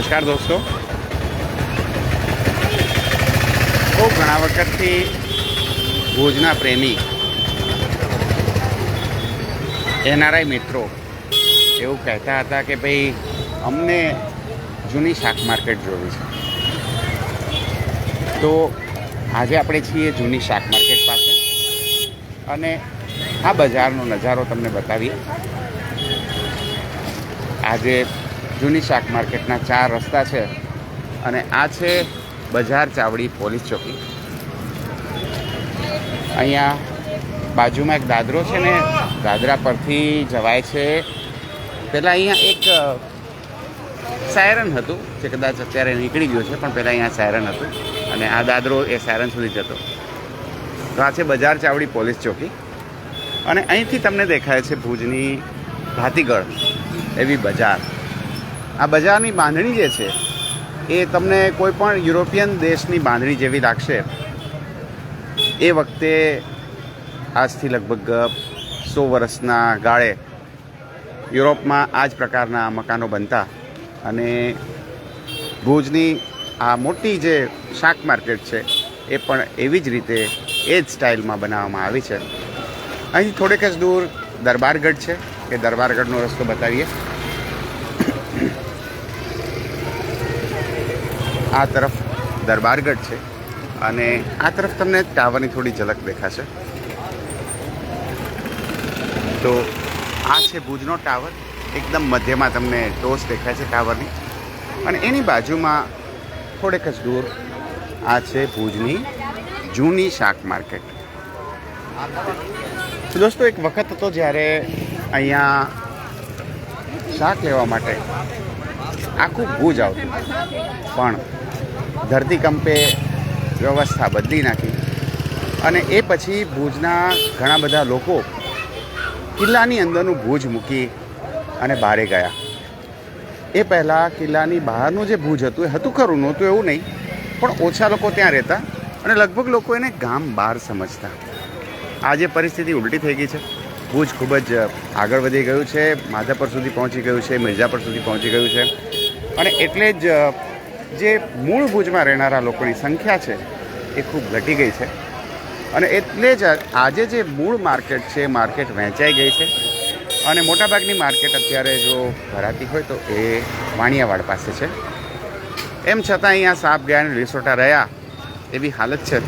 નમસ્કાર દોસ્તો, ખૂબ ઘણા વખતથી ભુજના પ્રેમી એનઆરઆઈ મિત્રો એવું કહેતા હતા કે ભાઈ અમને જૂની શાક માર્કેટ જોવી છે. તો આજે આપણે છીએ જૂની શાક માર્કેટ પાસે અને આ બજારનો નજારો તમને બતાવીએ. આજે જૂની શાક માર્કેટના 4 રસ્તા છે અને આ છે બજાર ચાવડી પોલીસ ચોકી. અહીંયા બાજુમાં એક દાદરો છે ને દાદરા પરથી જવાય છે. પહેલાં અહીંયા એક સાયરન હતું જે કદાચ અત્યારે નીકળી ગયો છે, પણ પહેલાં અહીંયા સાયરન હતું અને આ દાદરો એ સાયરન સુધી જતો. તો આ છે બજાર ચાવડી પોલીસ ચોકી અને અહીંથી તમને દેખાય છે ભુજની ભાતીગળ એવી બજાર. આ બજારની બાંધણી જે છે એ તમને કોઈ પણ યુરોપિયન દેશની બાંધણી જેવી લાગશે. એ વખતે આજથી લગભગ 100 વર્ષના ગાળે યુરોપમાં આ જ પ્રકારના મકાનો બનતા અને ભુજની આ મોટી જે શાક માર્કેટ છે એ પણ એવી જ રીતે એ જ સ્ટાઇલમાં બનાવવામાં આવી છે. અહીં થોડેક જ દૂર દરબારગઢ છે, એ દરબારગઢનો રસ્તો બતાવીએ. આ તરફ દરબારગઢ છે અને આ તરફ તમને ટાવરની થોડી ઝલક દેખાશે. તો આ છે ભુજનો ટાવર, એકદમ મધ્યમાં તમને ટોચ દેખાય છે ટાવરની અને એની બાજુમાં થોડેક જ દૂર આ છે ભુજની જૂની શાક માર્કેટ. દોસ્તો, એક વખત હતો જ્યારે અહીંયા શાક લેવા માટે આખું ભુજ આવતું, પણ ધરતીકંપે વ્યવસ્થા બદલી નાખી અને એ પછી ભુજના ઘણા બધા લોકો કિલ્લાની અંદરનું ભુજ મૂકી અને બહારે ગયા. એ પહેલાં કિલ્લાની બહારનું જે ભુજ હતું એ હતું ખરું, નહોતું એવું નહીં, પણ ઓછા લોકો ત્યાં રહેતા અને લગભગ લોકો એને ગામ બહાર સમજતા. આજે પરિસ્થિતિ ઉલટી થઈ ગઈ છે. ભુજ ખૂબ જ આગળ વધી ગયું છે, માધાપર સુધી પહોંચી ગયું છે, મિર્ઝાપર સુધી પહોંચી ગયું છે અને એટલે જ જે મૂળ ભુજમાં રહેનારા લોકોની સંખ્યા છે એ ખૂબ ઘટી ગઈ છે અને એટલે જ આજે જે મૂળ માર્કેટ છે એ માર્કેટ વહેંચાઈ ગઈ છે અને મોટાભાગની માર્કેટ અત્યારે જો ભરાતી હોય તો એ વાણિયાવાડ પાસે છે. એમ છતાં અહીંયા સાપ ગયા અને રિસોટા રહ્યા એવી હાલત છે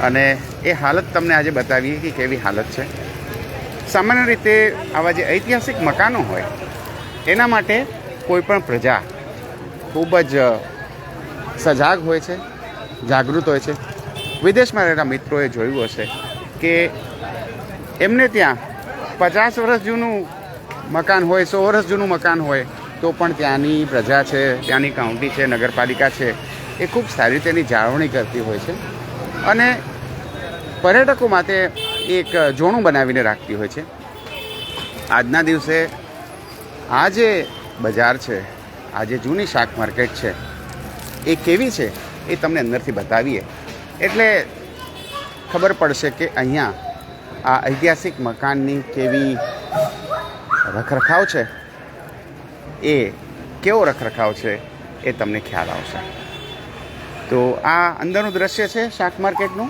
અને એ હાલત તમને આજે બતાવીએ કે કેવી હાલત છે. સામાન્ય રીતે આવા જે ઐતિહાસિક મકાનો હોય એના માટે કોઈ પણ પ્રજા ખૂબ જ સજાગ હોય છે, જાગૃત હોય છે. વિદેશમાં રહેલા મિત્રોએ જોયું હશે કે એમને ત્યાં 50 વર્ષ જૂનું મકાન હોય, 100 વર્ષ જૂનું મકાન હોય તો પણ ત્યાંની પ્રજા છે, ત્યાંની કાઉન્ટી છે, નગરપાલિકા છે એ ખૂબ સારી રીતે એની જાળવણી કરતી હોય છે અને પર્યટકો માટે એક જોણું બનાવીને રાખતી હોય છે. આજના દિવસે આ જે બજાર છે, આ જે જૂની શાક માર્કેટ છે એ કેવી છે એ તમને અંદરથી બતાવીએ એટલે ખબર પડશે કે અહીંયા આ ઐતિહાસિક મકાનની કેવી રખરખાવ છે, એ કેવો રખરખાવ છે એ તમને ખ્યાલ આવશે. તો આ અંદરનું દ્રશ્ય છે શાક માર્કેટનું.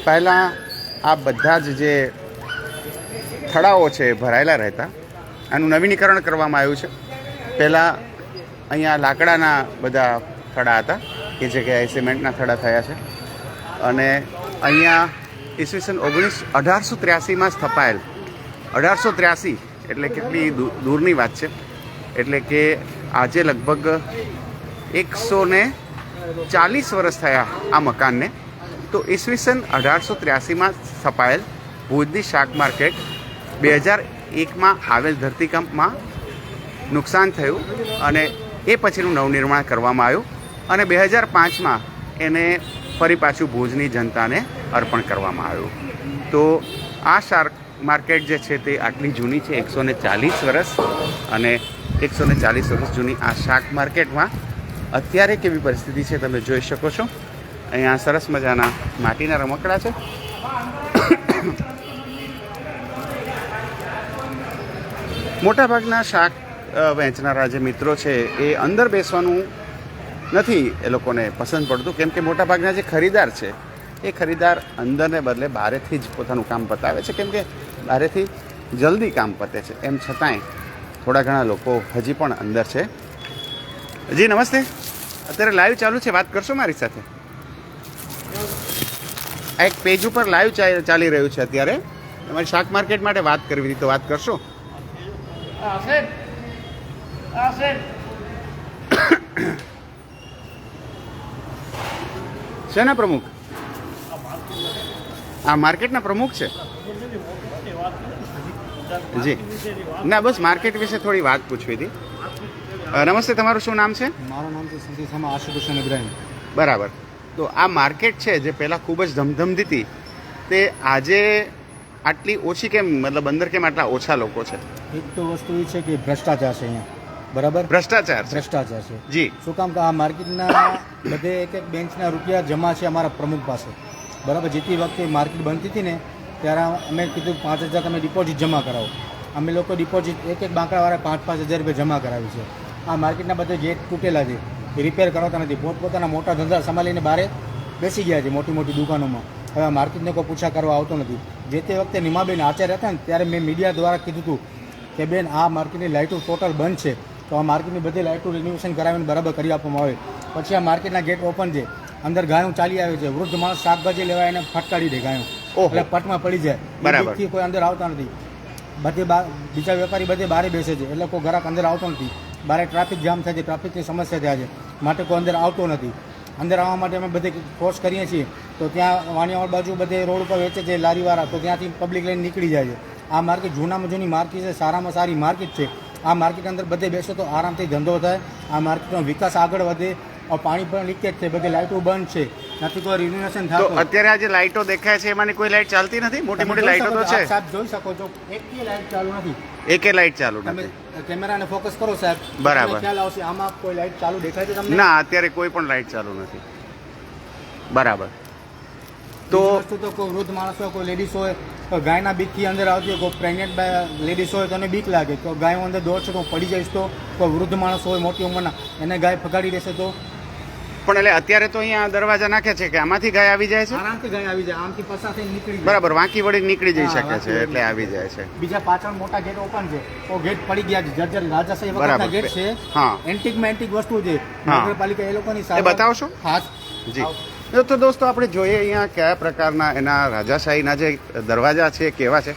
પહેલાં આ બધા જ જે થડાઓ છે ભરાયેલા રહેતા, આનું નવીનીકરણ કરવામાં આવ્યું છે. પહેલાં અહીંયા લાકડાના બધા થડા હતા, એ જગ્યાએ સિમેન્ટના થડા થયા છે અને અહીંયા ઈસવીસન 1883માં સ્થપાયેલ, 1883 એટલે કેટલી દૂરની વાત છે. એટલે કે આજે લગભગ 140 વર્ષ થયા આ મકાનને. તો ઈસવીસન 1883માં સ્થપાયેલ ભુજની શાક માર્કેટ 2001માં આવેલ ધરતીકંપમાં નુકસાન થયું અને એ પછીનું નવનિર્માણ કરવામાં આવ્યું અને 2005માં એને ફરી પાછું ભુજની જનતાને અર્પણ કરવામાં આવ્યું. તો આ શાક માર્કેટ જે છે તે આટલી જૂની છે, 140 વર્ષ અને 140 વર્ષ જૂની આ શાક માર્કેટમાં અત્યારે કેવી પરિસ્થિતિ છે તમે જોઈ શકો છો. અહીંયા સરસ મજાના માટીના રમકડા છે. મોટાભાગના શાક વેચનારા જે મિત્રો છે એ અંદર બેસવાનું નથી એ લોકોને પસંદ પડતું, કેમ કે મોટાભાગના જે ખરીદાર છે એ ખરીદાર અંદરને બદલે બહારેથી જ પોતાનું કામ પતાવે છે, કેમ કે બહારેથી જલ્દી કામ પતે છે. એમ છતાંય થોડા ઘણા લોકો હજી પણ અંદર છે. જી નમસ્તે, અત્યારે લાઈવ ચાલુ છે, વાત કરશો મારી સાથે? આ એક પેજ ઉપર લાઈવ ચાલી રહ્યું છે અત્યારે, તમારી શાક માર્કેટ માટે વાત કરવી હતી, તો વાત કરશો? શેના પ્રમુખ? આ માર્કેટના પ્રમુખ છે જી. ના બસ માર્કેટ વિશે થોડી વાત પૂછવી હતી. નમસ્તે, તમારું શું નામ છે? મારું નામ છે સંદેશામાં આશુતોષ ઇબ્રાહિમ. બરાબર. તો આ માર્કેટ છે જે પહેલાં ખૂબ જ ધમધમતી હતી, તે આજે આટલી ઓછી કેમ, મતલબ અંદર કેમ આટલા ઓછા લોકો છે? એક તો વસ્તુ એ છે કે ભ્રષ્ટાચાર છે અહીંયા, બરાબર? ભ્રષ્ટાચાર છે જી. શું કામ કે આ માર્કેટના બધે એક બેંચના રૂપિયા જમા છે અમારા પ્રમુખ પાસે, બરાબર? જેથી વખતે માર્કેટ બનતી હતી ને ત્યારે અમે કીધું 5,000 તમે ડિપોઝિટ જમા કરાવો. અમે લોકો ડિપોઝિટ એક બાંકડાવાળા 5,000 રૂપિયા જમા કરાવી છે. આ માર્કેટના બધે ગેટ તૂટેલા છે, રિપેર કરાવતા નથી, પોતપોતાના મોટા ધંધા સંભાળીને બહાર બેસી ગયા છે મોટી મોટી દુકાનોમાં. હવે માર્કેટને કોઈ પૂછા કરવા આવતો નથી. જે તે વખતે નિમાબેન આચાર્ય હતા ને ત્યારે મેં મીડિયા દ્વારા કીધું હતું કે બેન આ માર્કેટની લાઇટો ટોટલ બંધ છે, તો આ માર્કેટની બધી લાઇટો રિનોવેશન કરાવીને બરાબર કરી આપવામાં આવે. પછી આ માર્કેટના ગેટ ઓપન છે, અંદર ગાયો ચાલી આવે છે, વૃદ્ધ માણસ શાકભાજી લેવા એને ફટકારી દે ગાયો, એટલે પટમાં પડી જાય. બરાબર. કોઈ અંદર આવતા નથી, બધે બીજા વેપારી બધે બહાર બેસે છે, એટલે કોઈ ગ્રાહક અંદર આવતો નથી. બહાર ટ્રાફિક જામ થાય છે, ટ્રાફિકની સમસ્યા થાય છે, માટે કોઈ અંદર આવતો નથી. અંદર આવવા માટે અમે બધે ફોર્સ કરીએ છીએ, તો ત્યાં વાણિયાવાડ બાજુ બધે રોડ ઉપર વેચે છે લારીવાળા, તો ત્યાંથી પબ્લિક લઈને નીકળી જાય છે. આ માર્કેટ જૂનામાં જૂની માર્કેટ છે, સારામાં સારી માર્કેટ છે. આ માર્કેટ અંદર બધે બેસો તો આરામથી ધંધો થાય, આ માર્કેટનો વિકાસ આગળ વધે. પાણી પણ લીકેજ છે, બધી લાઇટો બંધ છે, નથી કોઈ રિનોવેશન થાય. તો અત્યારે આ જે લાઇટો દેખાય છે એમાંની કોઈ લાઇટ ચાલતી નથી? મોટી મોટી લાઇટો તો છે, સાહેબ જોઈ શકો છો, એકે લાઇટ ચાલુ નથી. એકે લાઇટ ચાલુ નથી. કેમેરાને ફોકસ કરો સાહેબ, બરાબર, ખ્યાલ આવશે. આમાં કોઈ લાઇટ ચાલુ દેખાય છે તમને? ના, અત્યારે કોઈ પણ લાઇટ ચાલુ નથી. બરાબર. તો વસ્તુ તો કોઈ વૃદ્ધ માણસ હોય, કોઈ લેડીઝ હોય, તો ગાયના બીકથી અંદર આવતી હોય, કોઈ પ્રેગ્નેન્ટ લેડીઝ હોય તો એને બીક લાગે, તો ગાયો અંદર દોડશે તો પડી જઈશ, તો કોઈ વૃદ્ધ માણસ હોય મોટી ઉંમરના એને ગાય ફગાડી દેશે તો. પણ એટલે અત્યારે તો અહીંયા દરવાજા નાખે છે કે આમાંથી ગાય આવી જાય છે, આરામથી ગાય આવી જાય, આમથી પસાર થઈને નીકળી જાય. બરાબર, વાંકી વળી નીકળી જઈ શકે છે, એટલે આવી જાય છે. બીજા પાછળ મોટા ગેટ ઓપન છે, તો ગેટ પડી ગયા છે, જર્જર રાજાશાહી વખતના ગેટ છે. હા, એન્ટિકમાં એન્ટિક વસ્તુ છે, નગરપાલિકા એ લોકોની સાથે બતાવશો? હા જી. તો દોસ્તો આપણે જોઈએ અહીંયા કયા પ્રકારના એના રાજાશાહીના જે દરવાજા છે કેવા છે,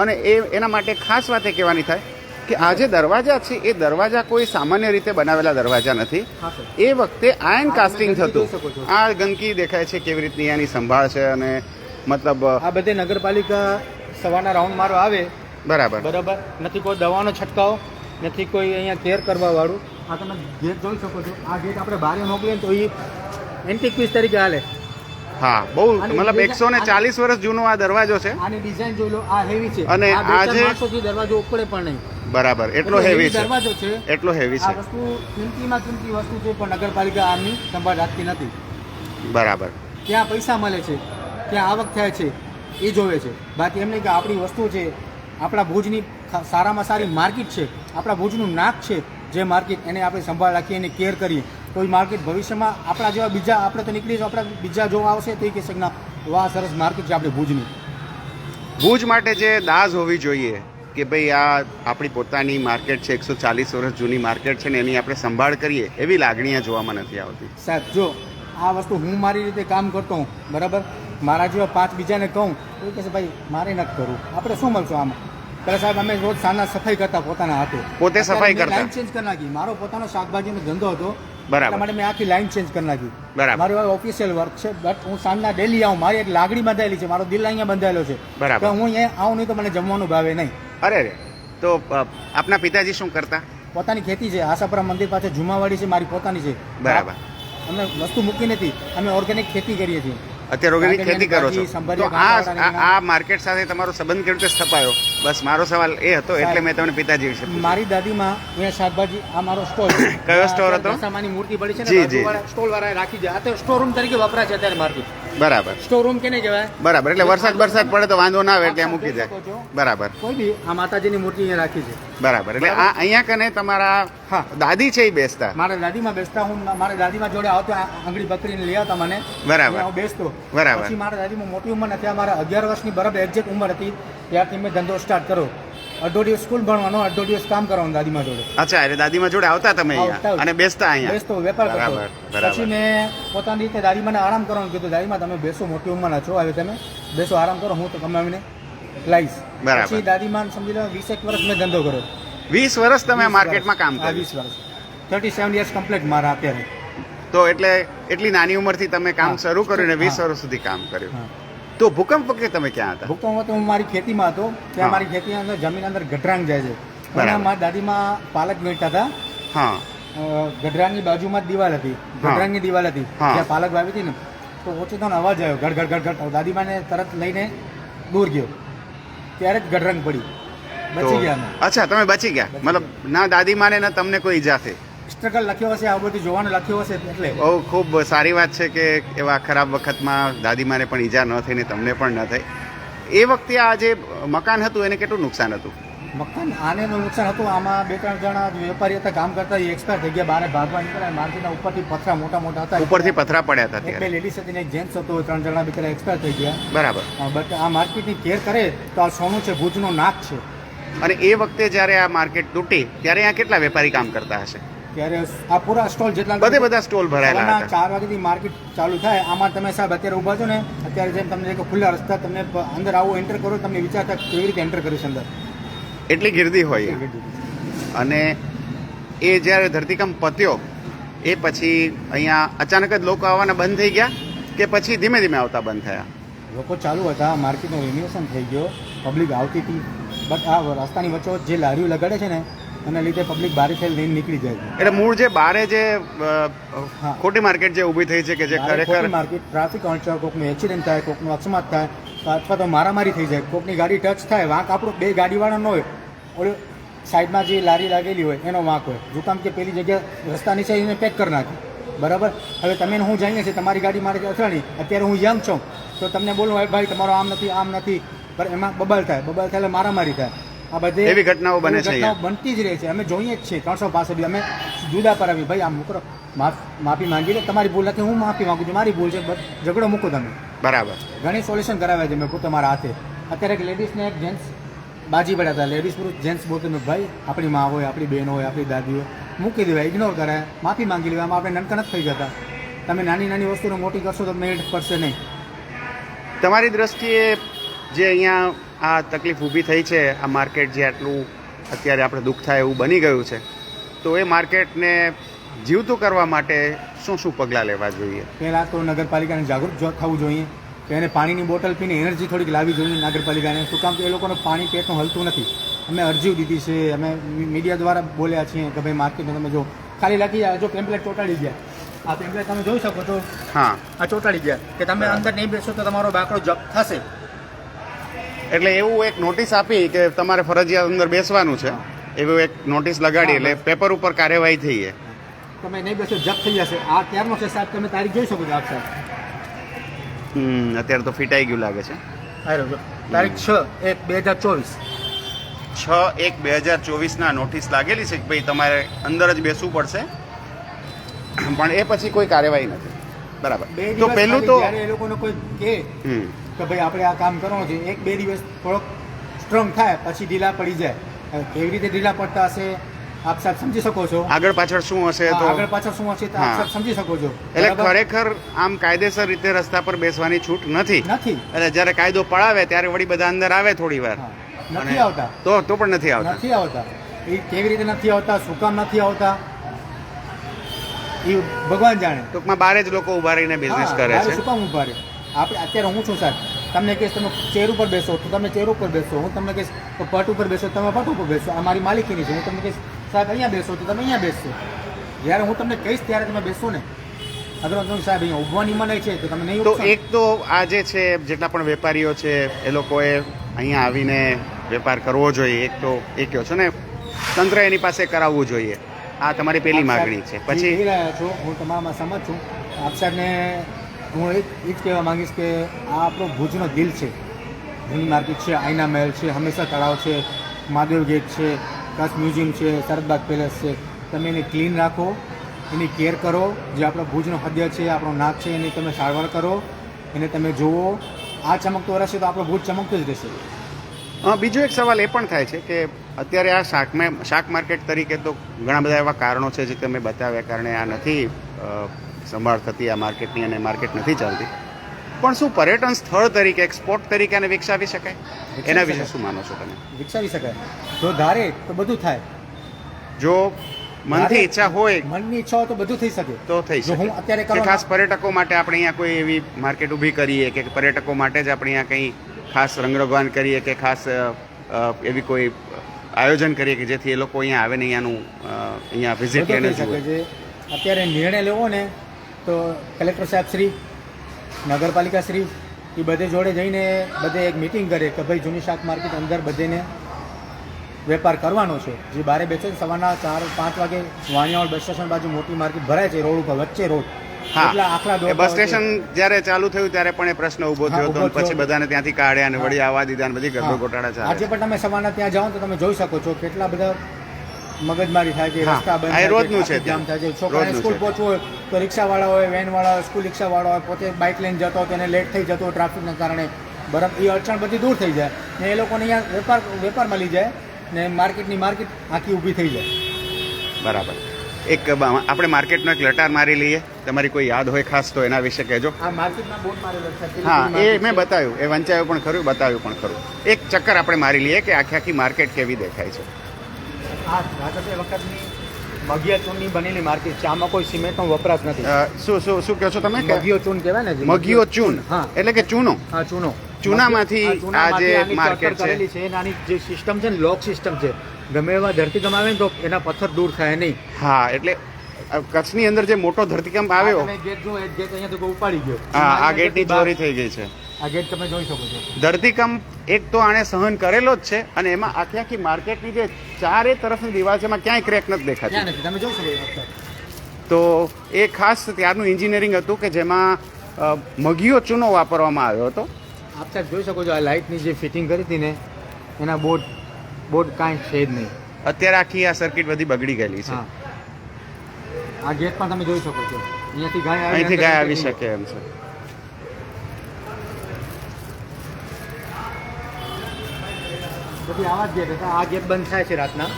અને એના માટે ખાસ વાત એ કહેવાની થાય કે આ જે દરવાજા છે એ દરવાજા કોઈ સામાન્ય રીતે બનાવેલા દરવાજા નથી. એ વખતે આયર્ન કાસ્ટિંગ થતું. આ ગંદકી દેખાય છે કેવી રીતની એની સંભાળ છે, અને મતલબ આ બધે નગરપાલિકા સવારના રાઉન્ડ મારવા આવે, બરાબર, નથી કોઈ દવાનો છંટકાવ, નથી કોઈ અહીંયા કેર કરવા વાળું. આ તમે ગેટ જોઈ શકો છો, આ ગેટ આપણે બહાર મોકલીએ તો એ એન્ટિક પીસ તરીકે હાલે. હા, બહુ મતલબ 140 વર્ષ જૂનો આ દરવાજો છે. આની ડિઝાઇન જોઈ લો, આ હેવી છે, અને આજે દરવાજો ઉપડે પણ નહીં. બરાબર, એટલો હેવી છે દરવાજો છે, એટલો હેવી છે. આ વસ્તુ કિંમતીમાં કિંમતી વસ્તુ છે, પણ નગરપાલિકા આમની સંભાળ રાખતી નથી. બરાબર. ત્યાં પૈસા મળે છે, ત્યાં આવક થાય છે, એ જોવે છે. બાકી એમ નહીં કે આપણી વસ્તુ છે, આપણા ભુજની સારામાં સારી માર્કેટ છે, આપણા ભુજનું નાક છે જે માર્કેટ, એને આપણે સંભાળ રાખીએ, એને કેર કરીએ, તો એ માર્કેટ ભવિષ્યમાં આપણા જેવા બીજા, આપણે તો નીકળી આપણા બીજા જોવા આવશે તો એ કહેશે કે ના વાહ સરસ માર્કેટ છે આપણે ભુજની. ભુજ માટે જે દાઝ હોવી જોઈએ કે ભાઈ આ આપણી પોતાની માર્કેટ છે, 140 વર્ષ જૂની માર્કેટ છે ને એની આપણે સંભાળ કરીએ, એવી લાગણીઓ જોવામાં નથી આવતી. સાહેબ જો આ વસ્તુ હું મારી રીતે કામ કરતો હું, બરાબર, મારા જેવા 5 બીજાને કહું તો એ કહેશે ભાઈ મારે નથી કરવું, આપણે શું મળશું આમાં? પેલા સાહેબ અમે રોજ સાંજના સફાઈ કરતા પોતાના હાથે, પોતે સફાઈ કરતા. લાઈન ચેન્જ કરી નાખી, મારો પોતાનો શાકભાજીનો ધંધો હતો, બરાબર, એટલા માટે મેં આખી લાઈન ચેન્જ કરી નાખી. બરાબર, મારી ઓફિશિયલ વર્ક છે, બટ હું સાંજના ડેલી આવું, મારી એક લાગણી બંધાયેલી છે, મારો દિલ અહીંયા બંધાયેલો છે, બરાબર, હું અહીંયા આવું નહીં તો મને જમવાનું ભાવે નહીં. અરે તો આપના પિતાજી શું કરતા? પોતાની ખેતી છે, આશાપુરા મંદિર પાસે જુમાવાડી છે, મારી પોતાની છે. બરાબર, અમે વસ્તુ મૂકી નથી, અમે ઓર્ગેનિક ખેતી કરીએ છીએ. અત્યારે ઓર્ગેનિક ખેતી કરો છો, તો આ માર્કેટ સાથે તમારો સંબંધ કેવી રીતે સ્થપાયો? બસ મારો સવાલ એ હતો, એટલે મેં તમને પિતાજી વિશે. મારી દાદીમાં અહીંયા શાકભાજી, આ મારો સ્ટોલ. કયો સ્ટોર હતો? દશામાની મૂર્તિ પડી છે ને, સ્ટોલ વાળા રાખી છે, આ તો સ્ટોર રૂમ તરીકે વપરાય છે અત્યારે માર્કેટ. બરાબર સ્ટોર રૂમ કેને કહેવાય. બરાબર. એટલે વરસાદ પડે તો વાંધો ના આવે એટલે ત્યાં મૂકી જાય. બરાબર કોઈ બી આ માતાજીની મૂર્તિ અહીંયા રાખી છે. બરાબર. એટલે આ અહીંયા કને તમારા હા દાદી છે એ બેસતા. મારા દાદીમાં બેસતા, હું મારા દાદીમાં જોડે આવતો, આંગળી પકડીને લઈ આવતા મને. બરાબર. હું બેસતો. બરાબર. પછી મારા દાદીમાં મોટી ઉંમર નથી, મારા 11 વર્ષની બરાબર એક્ઝેક્ટ ઉંમર હતી ત્યારથી મેં ધંધો સ્ટાર્ટ કર્યો. અડધો દિવસ સ્કૂલ ભણવાનો, અડધો દિવસ કામ કરવાનું દાદીમાં જોડે. અચ્છા, એટલે દાદીમાં જોડે આવતા તમે અહીંયા અને બેસતા અહીંયા? બેસતો, વેપાર કરતો. બરાબર, બરાબર. પછી મેં પોતાની રીતે દાદીમાને આરામ કરવાનું કીધું. દાદીમાં તમે બેસો, મોટી ઉંમરના છો, હવે તમે બેસો, આરામ કરો, હું તો કમાવીને લાવીશ. બરાબર. પછી દાદીમાને સમજી લો 20 વર્ષ મેં ધંધો કર્યો. 20 વર્ષ તમે માર્કેટમાં કામ કર્યું? 20 વર્ષ, 37 યર્સ કમ્પ્લીટ મારા અત્યારે. તો એટલે એટલી નાની ઉંમરથી તમે કામ શરૂ કર્યું ને 20 વર્ષ સુધી કામ કર્યું. તો ભૂકંપ વખતે તમે ક્યાં હતા? ભૂકંપ તો હું મારી ખેતીમાં હતો. ત્યાં મારી ખેતી અંદર જમીન અંદર ગઢરાંગ જાય છે. બરાબર. મારા દાદીમાં પાલક વેચતા હતા. હા. ગઢરાંગની બાજુમાં જ દિવાલ હતી, ગઢરાંગની દિવાલ હતી, હા. ત્યાં પાલક વાવી હતી ને, તો ઓછો અવાજ આવ્યો, ગઢ ગઢ ગઢ ગઢ. દાદીમાને તરત લઈને દૂર ગયો, ત્યારે જ ગઢરાંગ પડી, બચી ગયા અમે. અચ્છા, તમે બચી ગયા. મતલબ ના દાદીમાને ના તમને કોઈ ઈજા થઈ? સ્ટ્રગલ લખ્યો હશે, આ બધું જોવાનું લખ્યું હશે એટલે. બહુ ખૂબ સારી વાત છે કે એવા ખરાબ વખતમાં દાદીમાને પણ ઈજા ન થઈ ને તમને પણ ન થઈ. એ વખતે આ જે મકાન હતું એને કેટલું નુકસાન હતું? મકાન આને નુકસાન હતું. આમાં 2-3 જણા વેપારી હતા, કામ કરતા, એ એક્સપાયર થઈ ગયા, બહાર ભાગવા નીકળ્યા. માર્કેટના ઉપરથી પથરા મોટા મોટા હતા, ઉપરથી પથરા પડ્યા હતા એક બે ત્યારે. લેડીઝ હતી ને એક જેન્ટ્સ હતો, 3 જણા બિચારા એક્સપાયર થઈ ગયા. બરાબર. બટ આ માર્કેટની કેર કરે તો આ સોનું છે, ભુજનો નાક છે. અને એ વખતે જ્યારે આ માર્કેટ તૂટી ત્યારે અહીંયા કેટલા વેપારી કામ કરતા હશે? ત્યારે આ પૂરા સ્ટોલ જેટલા બધા સ્ટોલ ભરાયેલા હતા. 4 વાગ્યાથી માર્કેટ ચાલુ થાય. આમાં તમે સાહેબ અત્યારે ઊભા છો ને, અત્યારે જેમ તમને એક ખુલ્લા રસ્તા, તમને અંદર આવો એન્ટર કરો, તમને વિચાર થાય કેવી રીતે એન્ટર કરીશ અંદર. એટલી ગીર્દી હોય. અને એ જ્યારે ધરતીકંપ પત્યો એ પછી અહીંયા અચાનક જ લોકો આવવાના બંધ થઈ ગયા કે પછી ધીમે ધીમે આવતા બંધ થયા? લોકો ચાલુ હતા, માર્કેટનું રિન્યુએશન થઈ ગયો, પબ્લિક આવતી હતી. બટ આ રસ્તાની વચ્ચે જે લારીઓ લગાડે છે ને એના લીધે પબ્લિક બારે થઈને લઈને નીકળી જાય છે. એટલે મૂળ જે બારે જે ખોટી માર્કેટ જે ઊભી થઈ છે કે જે ખરેખર માર્કેટ ટ્રાફિક અડચણ, કોકનું એક્સિડન્ટ થાય, કોકનું અકસ્માત થાય, અથવા તો મારામારી થઈ જાય, કોકની ગાડી ટચ થાય, વાંક આપણો બે ગાડીવાળા ન હોય, ઓલી સાઈડમાં જે લારી લાગેલી હોય એનો વાંક હોય. જો કામ કે પેલી જગ્યા રસ્તા નીચે એને પેક કરી નાખી. બરાબર. હવે તમે હું જઈએ છીએ, તમારી ગાડી મારે અથડાણી, અત્યારે હું યંગ છું તો તમને બોલું ભાઈ તમારો આમ નથી, આમ નથી, પણ એમાં બબલ થાય એટલે મારામારી થાય. આ બધી એવી ઘટનાઓ બને છે, બનતી જ રહે છે. અમે જોઈએ જ છીએ 300 પાસે બી અમે જુદા પર આવી, ભાઈ આમ મૂકો, માફી માંગી લે, તમારી ભૂલ નથી, હું માફી માંગુ છું, મારી ભૂલ છે, ઝઘડો મૂકો તમે. બરાબર. ઘણી સોલ્યુશન કરાવ્યા છે મેં પોતે મારા હાથે. અત્યારે એક લેડીઝ ને એક જેન્ટ્સ બાજી પડ્યા હતા. લેડીઝ પુરુષ જેન્ટ્સ બોલતો મેં ભાઈ આપણી મા હોય, આપણી બહેન હોય, આપણી દાદી હોય, મૂકી દેવાય, ઇગ્નોર કરાય, માફી માંગી લેવાય. આમાં આપણે નનકન જ થઈ જતા. તમે નાની નાની વસ્તુને મોટી કરશો તો મેળ પડશે નહીં. તમારી દ્રષ્ટિએ જે અહીંયા આ તકલીફ ઊભી થઈ છે, આ માર્કેટ જે આટલું અત્યારે આપણે દુઃખ થાય એવું બની ગયું છે, તો એ માર્કેટને જીવતું કરવા માટે શું શું પગલાં લેવા જોઈએ? પહેલાં તો નગરપાલિકાને જાગૃત થવું જોઈએ કે એને પાણીની બોટલ પીને એનર્જી થોડીક લાવવી જોઈએ નગરપાલિકાને. શું કામ કે એ લોકોને પાણી પેટનું હલતું નથી. અમે અરજીઓ દીધી છે, અમે મીડિયા દ્વારા બોલ્યા છીએ કે ભાઈ માર્કેટમાં તમે જો ખાલી લખી જો પેમ્પલેટ ચોંટાડી ગયા, આ પેમ્પલેટ તમે જોઈ શકો છો. હા, આ ચોંટાડી ગયા કે તમે અંદર નહીં બેસો તો તમારો બાકડો જપ્ત થશે. એટલે એવું એક નોટિસ આપી કે તમારે ફરજિયાત અંદર બેસવાનું છે, એવું એક નોટિસ લગાડી એટલે પેપર ઉપર કાર્યવાહી થઈ છે. તમે નહીં બેસો જપ્ત થઈ જશે. આ ક્યારનો છે સાહેબ, તમે તારીખ જોઈ શકો છો આપ સાહેબ. અત્યારે તો ફિટાઈ ગયું લાગે છે. તારીખ 6/1/2024. 6/1/2024 નોટિસ લાગેલી છે કે ભાઈ તમારે અંદર જ બેસવું પડશે, પણ એ પછી કોઈ કાર્યવાહી નથી. બરાબર. તો પહેલું તો એ લોકોને કોઈ કે ભાઈ આપણે આ કામ કરવાનું છે, 1-2 દિવસ થોડોક સ્ટ્રોંગ થાય પછી ઢીલા પડી જાય. કેવી રીતે ઢીલા પડતા હશે આપ સાહેબ સમજી શકો છો. આગળ પાછળ શું હશે તો આગળ પાછળ શું હશે તો આપ સાહેબ સમજી શકો છો. એટલે ખરેખર આમ કાયદેસર રીતે રસ્તા પર બેસવાની છૂટ નથી. એટલે જ્યારે કાયદો પડાવે ત્યારે વળી બધા અંદર આવે થોડી વાર. નથી આવતા તો પણ નથી આવતા. એ કેવી રીતે નથી આવતા, શું કામ નથી આવતા એ ભગવાન જાણે. ટૂંકમાં બારે જ લોકો ઉભા રહીને બિઝનેસ કરે છે. શું કામ ઉભા રહે? આપણે અત્યારે હું છું સાહેબ, તમને કહીશ તમે ચેર ઉપર બેસો તો તમે ચેર ઉપર બેસો, હું તમને કહીશ તો પટ ઉપર બેસો તમે પટ ઉપર બેસો. આ મારી માલિકીની છે. હું તમને કહીશ સાહેબ અહીંયા બેસો તો તમે અહીંયા બેસશો. જ્યારે હું તમને કહીશ ત્યારે તમે બેસો ને. અગર સાહેબ અહીંયા ઉભવાની મનાઈ છે તો તમે નહીં. તો એક તો આ જે છે જેટલા પણ વેપારીઓ છે એ લોકોએ અહીંયા આવીને વેપાર કરવો જોઈએ. એક તો એ કહો છો ને તંત્ર એની પાસે કરાવવું જોઈએ. આ તમારી પહેલી માગણી છે. પછી રહ્યા છો, હું તમારામાં સમજ છું. આપ સાહેબને હું એ જ કહેવા માંગીશ કે આ આપણો ભુજનો દિલ છે. જૂની માર્કેટ છે, આઈના મહેલ છે, હંમેશા તળાવ છે, મહાદેવ ગેટ છે, કચ્છ મ્યુઝિયમ છે, સરદાર પેલેસ છે. તમે એને ક્લીન રાખો, એની કેર કરો. જે આપણો ભુજનો હૃદય છે, આપણો નાક છે, એની તમે સારવાર કરો, એને તમે જુઓ. આ ચમકતો રહેશે તો આપણો ભુજ ચમકતું જ રહેશે. બીજો એક સવાલ એ પણ થાય છે કે અત્યારે આ શાક માર્કેટ તરીકે તો ઘણા બધા એવા કારણો છે જે તમે બતાવ્યા કારણે આ નથી સંભાળ થતી આ માર્કેટની અને માર્કેટ નથી ચાલતી. પણ શું પર્યટન સ્થળ તરીકે એક સ્પોટ તરીકે આને વિકસાવી શકાય? એના વિશે શું માનો છો તમે? વિકસાવી શકાય જો ધારે તો બધું થાય. જો મનથી ઈચ્છા હોય, મનની ઈચ્છા હોય તો બધું થઈ શકે. તો થઈ જો શકે. હું અત્યારે કે ખાસ પર્યટકો માટે આપણે અહીંયા કોઈ એવી માર્કેટ ઊભી કરીએ કે પર્યટકો માટે જ આપણે અહીંયા કંઈ ખાસ રંગરોગાન કરીએ કે ખાસ એવી કોઈ આયોજન કરીએ કે જેથી એ લોકો અહીંયા આવે ને અહીંયા વિઝિટ લઈને જુએ. છે. અત્યારે નિર્ણય લેવો ને તો કલેક્ટર સાહેબ શ્રી, નગરપાલિકા શ્રી એ બધે જોડે જઈને બધે એક મિટિંગ કરે કે ભાઈ જૂની શાક માર્કેટ અંદર બધેને વેપાર કરવાનો છે. જે બારે બેસે સવારના 4-5 વાગે વાણિયાવાડ બસ સ્ટેશન બાજુ મોટી માર્કેટ ભરાય છે, રોડ ઉપર વચ્ચે રોડ. હા, આખલા બસ સ્ટેશન જ્યારે ચાલુ થયું ત્યારે પણ એ પ્રશ્ન ઊભો થયો હતો. પછી બધાને ત્યાંથી કાઢ્યા અને વળી આવવા દીધા અને બધી ગરબો ગોટાળા ચાલે. આજે પણ તમે સવારના ત્યાં જાઓ તો તમે જોઈ શકો છો કેટલા બધા મગજમારી થાય છે, રસ્તા બંધ થાય રોજનું છે, જામ થાય છે. છોકરાને સ્કૂલ પહોંચવું હોય તો રિક્ષાવાળા હોય, વેનવાળા હોય, સ્કૂલ રિક્ષાવાળા હોય, પોતે બાઇક લઈને જતો હોય તો એને લેટ થઈ જતો ટ્રાફિકના કારણે. બરાબર, એ અડચણ બધી દૂર થઈ જાય ને એ લોકોને અહીંયા વેપાર મળી જાય ને માર્કેટ આખી ઊભી થઈ જાય. બરાબર. એક આપણે માર્કેટનો એક લટાર મારી લઈએ. તમારી કોઈ યાદ હોય ખાસ તો એના વિશે કહેજો. આ માર્કેટમાં બોર્ડ મારેલો છે. હા, એ મેં બતાવ્યું, એ વંચાયું પણ ખરું, બતાવ્યું પણ ખરું. એક ચક્કર આપણે મારી લઈએ કે આખી માર્કેટ કેવી દેખાય છે. આ રાજકીય વખતની મગિયા ચૂનની બનેલી માર્કેટ છે. આમાં કોઈ સિમેન્ટનો વપરાશ નથી. શું કહો છો તમે? મગિયો ચૂન કહેવાય ને. મગિયો ચૂન, એટલે કે ચૂનો. હા, ચૂનો. ચૂનામાંથી આ જે માર્કેટ કરેલી છે નાની જે સિસ્ટમ છે ને, લોક સિસ્ટમ છે. ગમે એવા ધરતીકંપ આવે ને તો એના પથ્થર દૂર થાય નહીં. હા, એટલે કચ્છની અંદર જે મોટો ધરતીકંપ આવ્યો, ગેટ જો એક ગેટ અહીંયા તો ઉપાડી ગયો. હા, આ ગેટની ચોરી થઈ ગઈ છે. આ ગેટ તમે જોઈ શકો છો. ધરતીકંપ એક તો આણે સહન કરેલો જ છે અને એમાં આખી માર્કેટની જે ચારે તરફની દિવાલ છે એમાં ક્યાંય ક્રેક નથી દેખાતી. તમે જોઈ શકો છો. તો એ ખાસ ત્યારનું એન્જિનિયરિંગ હતું કે જેમાં મગિયો ચૂનો વાપરવામાં આવ્યો હતો. આપ સાહેબ જોઈ શકો છો આ લાઇટની જે ફિટિંગ કરી હતી ને એના બોર્ડ કાંઈ છે જ નહીં. અત્યારે આખી આ સર્કિટ બધી બગડી ગયેલી છે. આ ગેટ પણ તમે જોઈ શકો છો. અહીંથી ગાય આવી શકે એમ છે. પછી આવા જ ગેટ હતા. આ ગેટ બંધ થાય છે રાતના.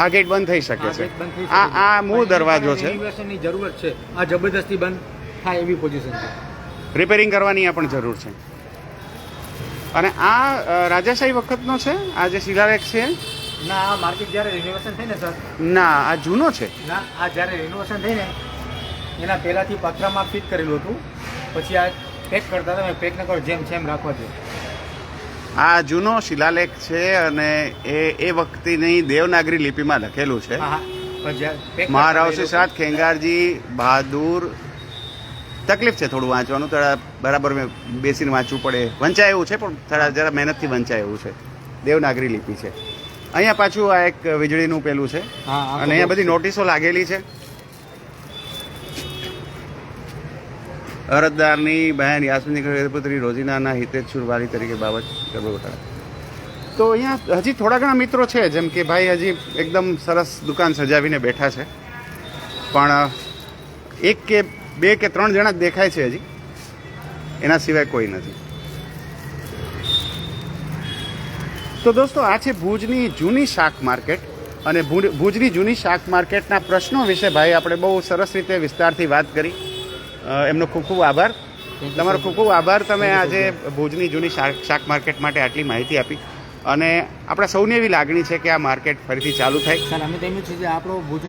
આ ગેટ બંધ થઈ શકે છે. આ મૂળ દરવાજો છે. રિનોવેશનની જરૂરત છે. આ જબરદસ્તી બંધ થાય એવી પોઝિશન છે. રિપેરિંગ કરવાની આ પણ જરૂર છે. અને આ રાજાશાહી વખતનો છે આ જે શિલાલેખ છે? ના, આ માર્કેટ જ્યારે રિનોવેશન થઈ ને સર. ના, આ જૂનો છે. ના, આ જ્યારે રિનોવેશન થઈ ને એના પહેલાંથી પથરામાં ફિટ કરેલું હતું. પછી આ પેક કરતા હતા. પેક ન કરો, જેમ છે એમ રાખવા જોઈએ. આ જૂનો શિલાલેખ છે અને એ વખતની દેવનાગરી લિપિમાં લખેલું છે. મહારાવસિંહ સાથ ખેંગારજી બહાદુર. તકલીફ છે થોડું વાંચવાનું, થોડા બરાબર બેસીને વાંચવું પડે. વંચાય એવું છે પણ થોડા જરા મહેનતથી વંચાય એવું છે. દેવનાગરી લિપિ છે. અહીંયા પાછું આ એક વીજળીનું પેલું છે અને અહીંયા બધી નોટિસો લાગેલી છે. અરજદારની બહેન યાસ્મીની પુત્રી રોજીનાના હિતેચ્છુર વાલી તરીકે બાબત ગોટાળા. તો અહીંયા હજી થોડા ઘણા મિત્રો છે, જેમ કે ભાઈ હજી એકદમ સરસ દુકાન સજાવીને બેઠા છે, પણ એક કે બે કે ત્રણ જણા જ દેખાય છે હજી, એના સિવાય કોઈ નથી. તો દોસ્તો, આ છે ભુજની જૂની શાક માર્કેટ અને ભુજની જૂની શાક માર્કેટના પ્રશ્નો વિશે ભાઈ આપણે બહુ સરસ રીતે વિસ્તારથી વાત કરી. એમનો ખૂબ ખૂબ આભાર. તમારો ખૂબ ખૂબ આભાર. તમે આજે ભુજની જૂની શાક માર્કેટ માટે આટલી માહિતી આપી અને આપણા સૌની એવી લાગણી છે કે આ માર્કેટ ફરીથી ચાલુ થાય. સર, અમે તો એમ છે કે આપણો ભુજ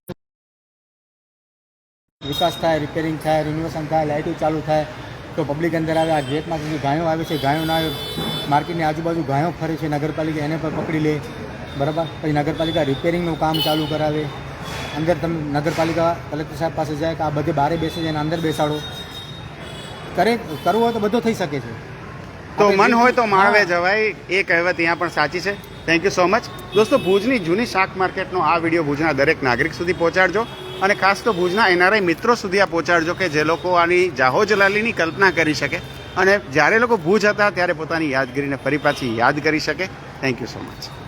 વિકાસ થાય, રિપેરિંગ થાય, રિનોવેશન થાય, લાઇટિંગ ચાલુ થાય તો પબ્લિક અંદર આવે. આ ગેટમાં ગાયો આવે છે, ગાયો ના માર્કેટની આજુબાજુ ગાયો ફરે છે, નગરપાલિકા એને પણ પકડી લે. બરાબર, પછી નગરપાલિકા રિપેરિંગનું કામ ચાલુ કરાવે. અંદર તમે નગરપાલિકા કલેક્ટર સાહેબ પાસે જાય કે આ બધે બારે બેસે છે એને અંદર બેસાડો. કરવું હોય તો બધું થઈ શકે છે. તો મન હોય તો માળવે જવાય, એ કહેવત ત્યાં પણ સાચી છે. Thank you so much. દોસ્તો, ભુજની જૂની શાક માર્કેટનો આ વિડીયો ભુજના દરેક નાગરિક સુધી પહોંચાડજો અને ખાસ તો ભુજના એનઆરઆઈ મિત્રો સુધી આ પહોંચાડજો કે જે લોકો આની જાહો જલાલીની કલ્પના કરી શકે અને જ્યારે લોકો ભુજ હતા ત્યારે પોતાની યાદગીરીને ફરી પાછી યાદ કરી શકે. Thank you so much.